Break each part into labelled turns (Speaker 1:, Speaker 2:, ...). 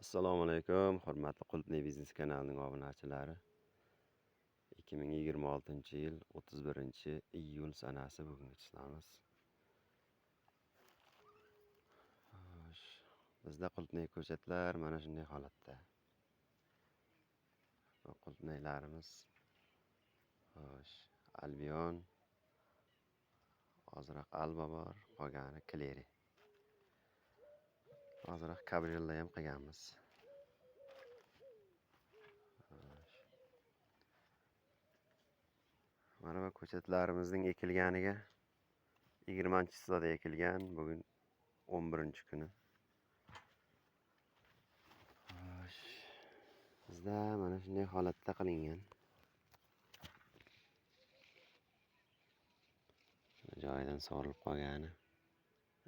Speaker 1: Assalomu alaykum, hurmatli Qulupnay biznes kanalining obunachilari. 2026-yil 31-iyul sanasi bugungi chiqamiz. Xo'sh, bizda Qulupnay ko'chatlar mana shunday holatda. Bu Qulupnaylarimiz xo'sh, Albion, ozroq Alba bor, qolgani Clery. Ozroq Cabriolet ham qilganmiz. Mana bu ko'chatlarimizning ekilganiga 20-chizada ekilgan, bugun 11-kuni. Xo'sh, bizda mana shunday holatda qilingan. Joyidan sorilib qolgani,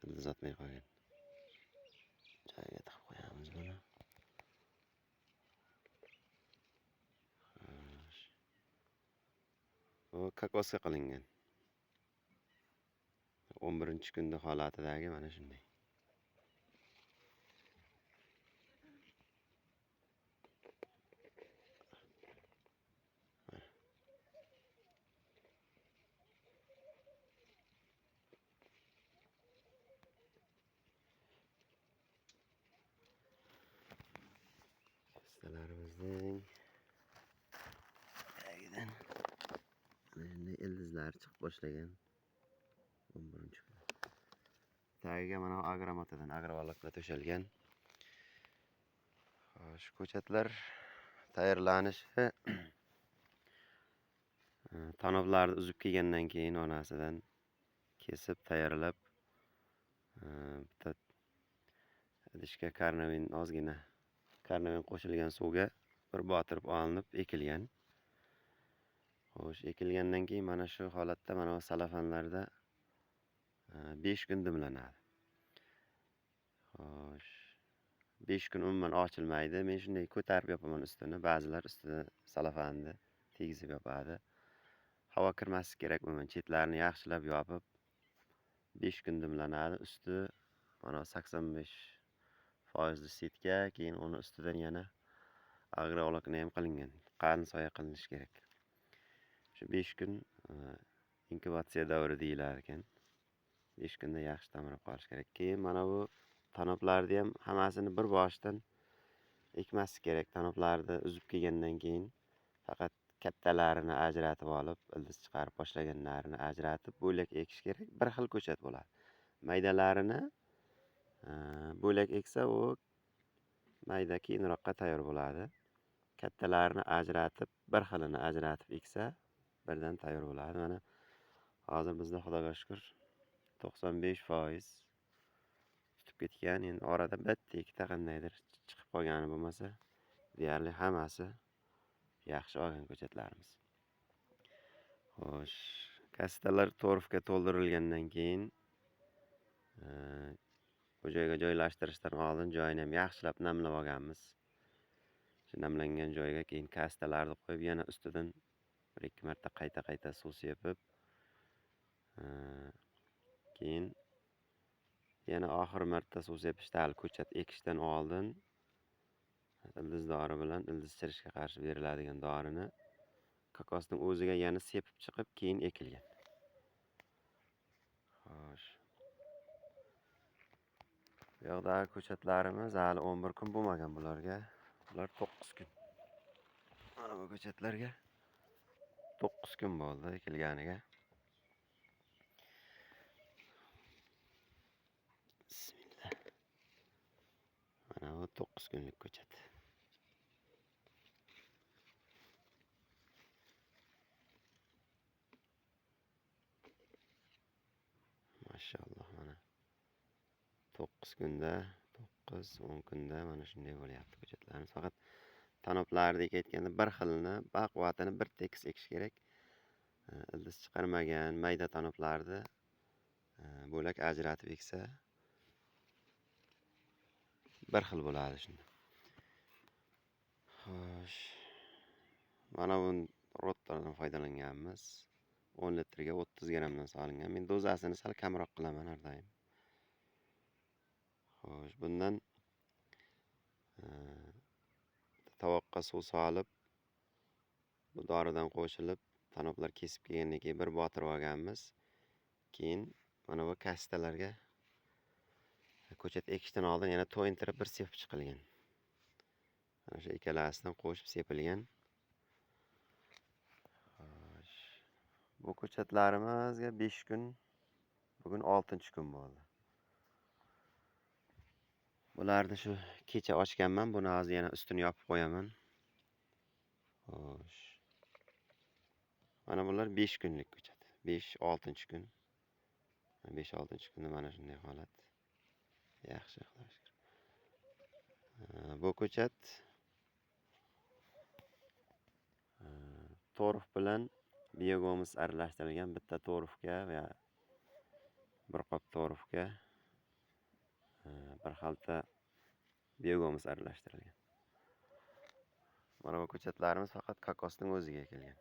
Speaker 1: ildiz otmay qolgan. Joyiga tiqib qo'yamiz buni. Xo'sh. Bu kokosga qilingan. 11-kunda holatidagi mana shunday. Ustalarimizning tagidan mana shunday ildizlar chiqib boshlagan. 11-kunda. Tagiga mana agromotadan agrovolokna to'shalgan. Xo'sh, ko'chatlar tayyorlanishi tanoblarni uzib kelgandan keyin onasidan kesib tayyorlab bitta idishga ozgina karnavin qo'shilgan suvga bir botirib olinib ekilgan. Xo'sh, ekilgandan keyin mana shu holatda mana bu salafanlarda 5 kun dimlanadi. Xo'sh, 5 kun umuman ochilmaydi. Men shunday ko'tarib yopaman ustini. Ba'zilar ustida salafanni tegizib yopadi. Havo kirmasligi kerak umuman. Chetlarini yaxshilab yopib 5 kun dimlanadi. Usti mana 85% setka, keyin uni ustidan yana agrovolokna ham qilingan. Qalin soya qilinishi kerak. Shu 5 kun inkubatsiya davri deyilar ekan. 5 kunda yaxshi tamirib qolish kerak. Keyin mana bu tanoblarni ham hammasini bir boshidan ekmaslik kerak. Tanoblarni uzib kelgandan keyin faqat kattalarini ajratib olib, ildiz chiqarib boshlaganlarini ajratib bo'lak ekish kerak. Bir xil ko'chat bo'ladi. Maydalarini bo'lak eksa u mayda keyinroqqa tayyor bo'ladi. Kattalarini ajratib, bir xilini ajratib eksa birdan tayyor bo'ladi. Mana hozir bizda Xudoga shukr 95% tutib ketgan. Endi orada bitta ikkita qandaydir chiqib qolgani bo'lmasa, deyarli hammasi yaxshi olgan ko'chatlarimiz. Xo'sh, kastalar torfga to'ldirilgandan keyin bu joyga joylashtirishdan oldin joyini ham yaxshilab namlab olganmiz. Shu namlangan joyga keyin kastalarni qo'yib, yana ustidan 1-2 marta qayta suv sepib, keyin yana oxirgi marta suv sepishda hali ko'chat ekishdan oldin ildiz dori bilan ildiz chirishga qarshi beriladigan dorini kokosning o'ziga yana sepib chiqib, keyin ekilgan. Xo'sh. Bu yoqdagi ko'chatlarimiz hali 11 kun bo'lmagan bularga. Bular 9 kun. Mana bu ko'chatlarga 9 kun bo'ldi ekilganiga. Bismillah. Mana bu 9 kunlik ko'chat. Mashalloh, mana 9 kunda, 9-10 kunda mana shunday bo'lyapti ko'chatlarimiz. Faqat tanoblardek aytganda bir xilni, baquvvatini bir tekis ekish kerak. Ildiz chiqarmagan mayda tanoblarni bo'lak ajratib eksa bir xil bo'ladi shunda. Xo'sh. Mana bu rotlardan foydalanganmiz. 10 litrga 30 grammdan solingan. Men dozasini sal kamroq qilaman har doim. Xo'sh, bundan tovoqqa suv solib, bu doridan qo'shilib, tanoblar kesib kelgandan keyin bir botirib olganmiz. Keyin mana bu kasetalarga ko'chat ekishdan oldin yana to'yintirib bir sepib chiqilgan. Mana shu ikkalasidan qo'shib sepilgan. Xo'sh. Bu ko'chatlarimizga 5 kun, bugun 6-kun bo'ldi. Bularni shu kecha ochganman. Buni hozir yana ustini yopib qo'yaman. Xo'sh. Mana bular 5 kunlik ko'chat. 5-6-kun. 5-6-kunda mana shunday holat. Yaxshi, Xudoga shukr. Bu ko'chat torf bilan biogomus aralashtirilgan. Bitta torfga va bir qop torfga bir xalta biogomus aralashtirilgan. Mana bu ko'chatlarimiz faqat kokosning o'ziga kelgan.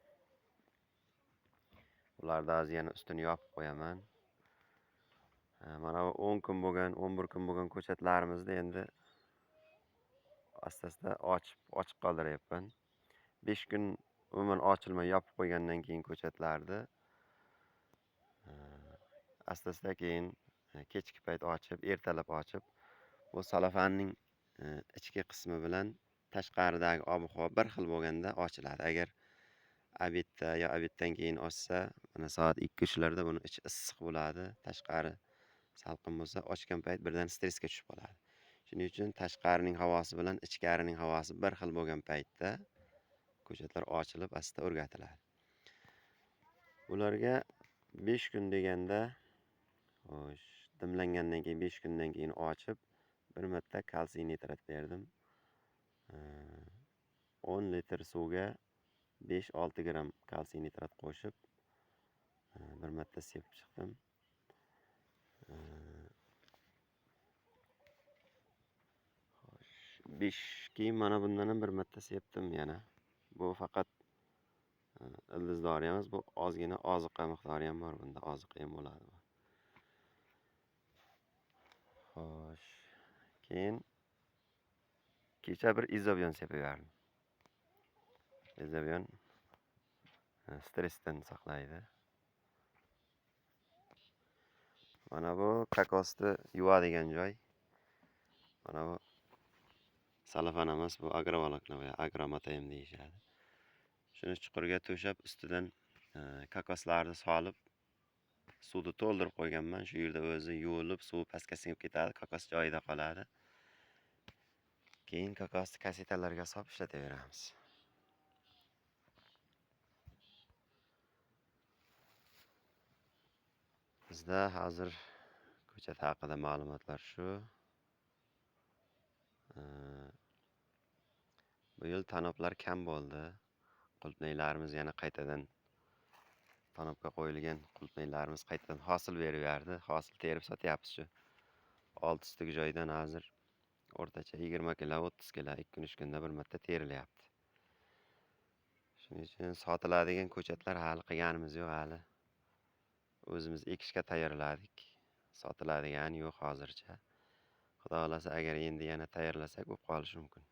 Speaker 1: Ularni hozir yana ustini yopib qo'yaman. Mana bu 10 kun bo'lgan, 11 kun bo'lgan ko'chatlarimizni endi asta-asta ochib qoldiryapman. 5 kun umuman ochilmay yopib qo'ygandan keyin ko'chatlarni asta-asta keyin kechki payt ochib, ertalab ochib, bu salafanning ichki qismi bilan tashqaridagi ob-havo bir xil bo'lganda ochiladi. Agar obedda yo obeddan keyin ochsa, mana soat 2-3larda buni ichi issiq bo'ladi, tashqari salqin bo'lsa, ochgan payt birdan stressga tushib qoladi. Shuning uchun tashqarining havosi bilan ichkarining havosi bir xil bo'lgan paytda ko'chatlar ochilib asta o'rgatiladi. Bularga 5 kun deganda, xo'sh, dimlangandan keyin 5 kundan keyin ochib, bir marta kalsiy nitrat berdim. 10 litr suvga 5-6 gram kalsiy nitrat qo'shib, bir marta sepib chiqdim. Xo'sh, 5 keyin mana bundan ham bir marta sepdim yana. Bu faqat ildizdori emas, bu ozgina oziqa miqdori ham bor bunda, oziqa ham bo'ladi bu. Xo'sh. Keyin kecha bir izobion sepaverdim. Izobion stressdan saqlaydi. Mana bu kokosni yuvadigan joy. Mana bu salafan emas, bu agrovolokna va agromatayam deyishadi. Shuni chuqurga to'shab, ustidan kokoslarni solib, suvni to'ldirib qo'yganman. Shu yerda o'zi yuvilib, suv pastga singib ketadi, kokos joyida qoladi. Keyin kokosni kasetalarga solib ishlataveramiz. Bizda hozir ko'chat haqida ma'lumotlar shu. Bu yil tanoblar kam bo'ldi. Qulupnaylarimiz yana qaytadan tanobga qo'yilgan qulupnaylarimiz qaytadan hosil beraverdi. Hosil terib sotyapmiz shu. 6 joydan hozir o'rtacha 20 kilo, 30 kilo 2-3 kunda bir marta terilyapti. Shuning uchun sotiladigan ko'chatlar hali qilganimiz yo'q hali. O'zimiz ekishga tayyorladik. Sotiladigan yo'q hozircha. Xudo xolasa agar endi yana tayyorlasak bo'lib qolishi mumkin.